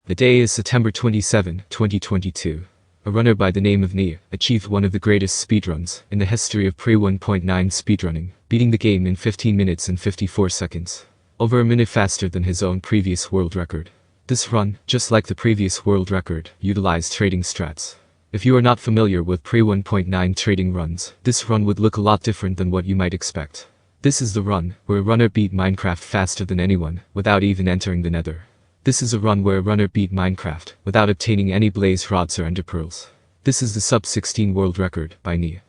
The day is September 27, 2022. A runner by the name of Nieuh achieved one of the greatest speedruns in the history of pre-1.9 speedrunning, beating the game in 15 minutes and 54 seconds. Over a minute faster than his own previous world record. This run, just like the previous world record, utilized trading strats. If you are not familiar with pre-1.9 trading runs, this run would look a lot different than what you might expect. This is the run where a runner beat Minecraft faster than anyone, without even entering the nether. This is a run where a runner beat Minecraft, without obtaining any blaze rods or ender pearls. This is the sub-16 world record, by Nieuh.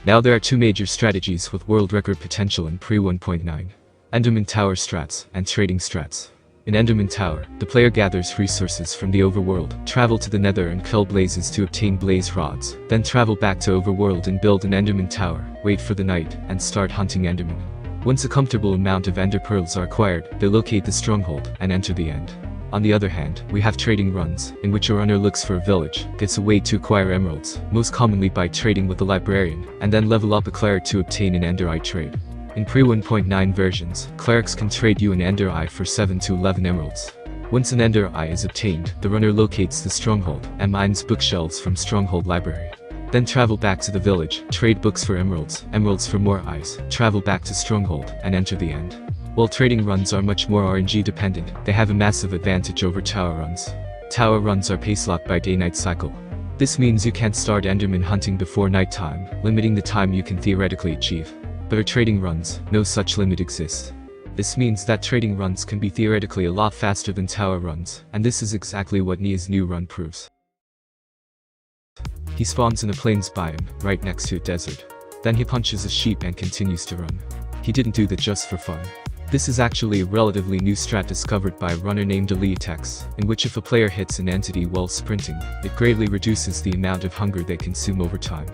Now there are two major strategies with world record potential in pre-1.9. Enderman Tower strats, and trading strats. In Enderman Tower, the player gathers resources from the overworld, travel to the nether and kill blazes to obtain blaze rods, then travel back to overworld and build an Enderman Tower, wait for the night, and start hunting Enderman. Once a comfortable amount of ender pearls are acquired, they locate the stronghold, and enter the end. On the other hand, we have trading runs, in which a runner looks for a village, gets a way to acquire emeralds, most commonly by trading with a librarian, and then level up a cleric to obtain an ender eye trade. In pre-1.9 versions, clerics can trade you an ender eye for 7 to 11 emeralds. Once an ender eye is obtained, the runner locates the stronghold, and mines bookshelves from stronghold library. Then travel back to the village, trade books for emeralds, emeralds for more eyes, travel back to stronghold, and enter the end. While trading runs are much more RNG dependent, they have a massive advantage over tower runs. Tower runs are pace-locked by day-night cycle. This means you can't start enderman hunting before nighttime, limiting the time you can theoretically achieve. But for trading runs, no such limit exists. This means that trading runs can be theoretically a lot faster than tower runs, and this is exactly what Nieuh's new run proves. He spawns in a plains biome, right next to a desert. Then he punches a sheep and continues to run. He didn't do that just for fun. This is actually a relatively new strat discovered by a runner named Eliotex, in which if a player hits an entity while sprinting, it greatly reduces the amount of hunger they consume over time.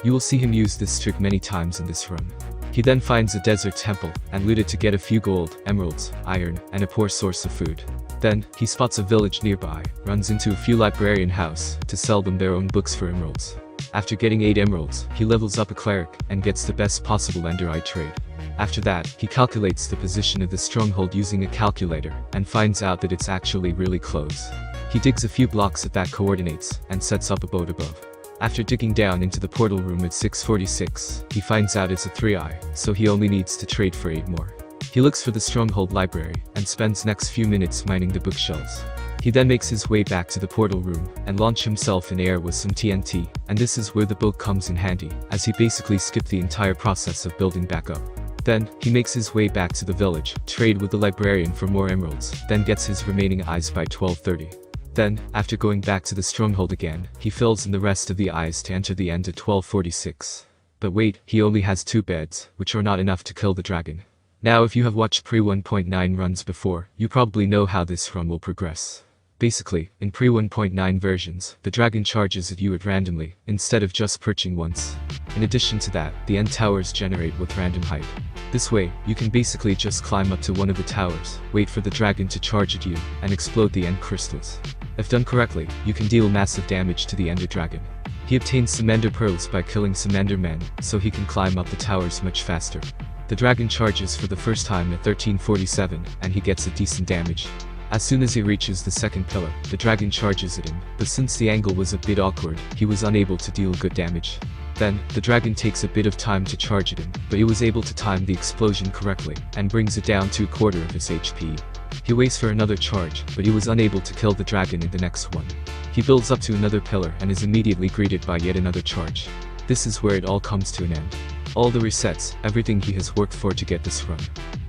You will see him use this trick many times in this run. He then finds a desert temple, and loot it to get a few gold, emeralds, iron, and a poor source of food. Then, he spots a village nearby, runs into a few librarian house, to sell them their own books for emeralds. After getting 8 emeralds, he levels up a cleric, and gets the best possible ender eye trade. After that, he calculates the position of the stronghold using a calculator, and finds out that it's actually really close. He digs a few blocks at that coordinates, and sets up a boat above. After digging down into the portal room at 646, he finds out it's a 3-eye, so he only needs to trade for 8 more. He looks for the stronghold library, and spends next few minutes mining the bookshelves. He then makes his way back to the portal room, and launch himself in air with some TNT, and this is where the boat comes in handy, as he basically skipped the entire process of building back up. Then, he makes his way back to the village, trade with the librarian for more emeralds, then gets his remaining eyes by 12:30. Then, after going back to the stronghold again, he fills in the rest of the eyes to enter the end at 12:46. But wait, he only has 2 beds, which are not enough to kill the dragon. Now if you have watched pre-1.9 runs before, you probably know how this run will progress. Basically, in pre-1.9 versions, the dragon charges at you randomly, instead of just perching once. In addition to that, the end towers generate with random height. This way, you can basically just climb up to one of the towers, wait for the dragon to charge at you, and explode the end crystals. If done correctly, you can deal massive damage to the ender dragon. He obtains some ender pearls by killing some endermen, so he can climb up the towers much faster. The dragon charges for the first time at 13:47, and he gets a decent damage. As soon as he reaches the second pillar, the dragon charges at him, but since the angle was a bit awkward, he was unable to deal good damage. Then, the dragon takes a bit of time to charge at him, but he was able to time the explosion correctly, and brings it down to a quarter of his HP. He waits for another charge, but he was unable to kill the dragon in the next one. He builds up to another pillar and is immediately greeted by yet another charge. This is where it all comes to an end. All the resets, everything he has worked for to get this run.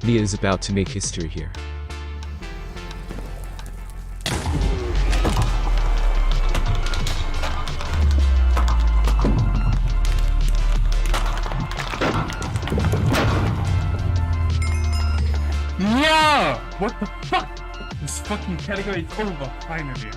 Nieuh is about to make history here. Yeah! What the fuck? This fucking category is over, finally.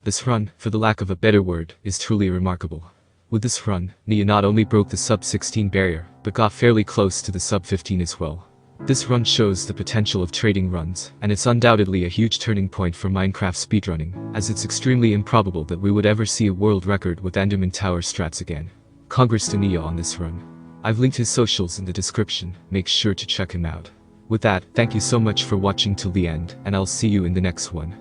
This run, for the lack of a better word, is truly remarkable. With this run, Nieuh not only broke the sub-16 barrier, but got fairly close to the sub-15 as well. This run shows the potential of trading runs, and it's undoubtedly a huge turning point for Minecraft speedrunning, as it's extremely improbable that we would ever see a world record with Enderman Tower strats again. Congrats to Nieuh on this run. I've linked his socials in the description, make sure to check him out. With that, thank you so much for watching till the end, and I'll see you in the next one.